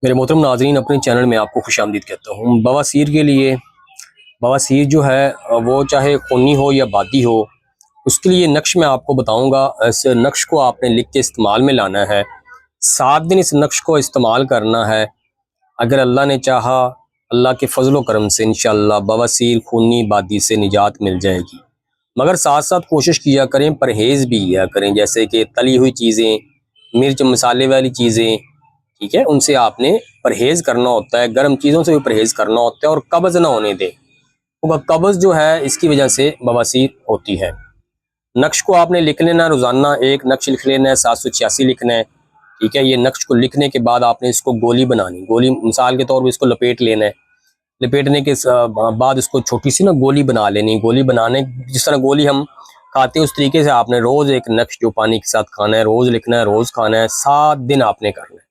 मेरे मोहतरम नाज़रीन, अपने चैनल में आपको खुशामदीद कहता हूँ। बवासीर के लिए, बवासीर जो है वो चाहे खूनी हो या बादी हो, उसके लिए नक्श मैं आपको बताऊँगा। इस नक्श को आपने लिख के इस्तेमाल में लाना है। 7 दिन इस नक्श को इस्तेमाल करना है। अगर अल्लाह ने चाहा, अल्लाह के फजलो करम से इंशाअल्लाह बवासीर, खूनी, बादी से निजात मिल जाएगी। मगर साथ साथ कोशिश किया करें, परहेज़ भी किया करें, जैसे कि तली हुई चीज़ें, मिर्च मसाले वाली चीज़ें, ठीक है, उनसे आपने परहेज़ करना होता है। गर्म चीज़ों से भी परहेज़ करना होता है और कब्ज़ ना होने दें। तो कब्ज़ जो है इसकी वजह से बवासीर होती है। नक्श को आपने लिख लेना, रोज़ाना एक नक्श लिख लेना है, 786 लिखना है, ठीक है। ये नक्श को लिखने के बाद आपने इसको गोली बनानी, गोली मिसाल के तौर पर इसको लपेट लेना है। लपेटने के बाद इसको छोटी सी ना गोली बना लेनी। गोली बनाने, जिस तरह गोली हम खाते हैं उस तरीके से आपने रोज़ एक नक्श जो पानी के साथ खाना है, रोज़ लिखना है, रोज़ खाना है। 7 दिन आपने करना है।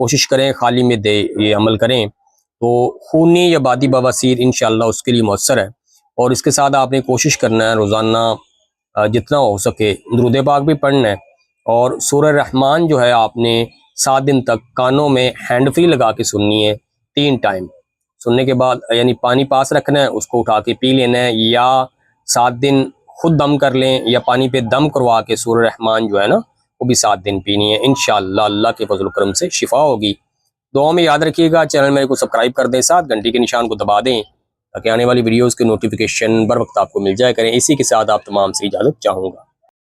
कोशिश करें खाली में दे ये अमल करें तो खूनी या बादी बवासीर इंशाअल्लाह उसके लिए मौसर है। और इसके साथ आपने कोशिश करना है रोज़ाना जितना हो सके दुरूद पाक भी पढ़ना है। और सूरह रहमान जो है आपने 7 दिन तक कानों में हैंड फ्री लगा के सुननी है 3 टाइम। सुनने के बाद यानी पानी पास रखना है, उसको उठा के पी लेना है, या 7 दिन खुद दम कर लें या पानी पे दम करवा के सूरह रहमान जो है ना वो भी 7 दिन पीनी है। इंशाअल्लाह अल्लाह के फजल करम से शिफा होगी। दुआ में याद रखिएगा। चैनल मेरे को सब्सक्राइब कर दें, साथ घंटी के निशान को दबा दें ताकि आने वाली वीडियोस के नोटिफिकेशन बर वक्त आपको मिल जाए करें। इसी के साथ आप तमाम से इजाज़त चाहूँगा।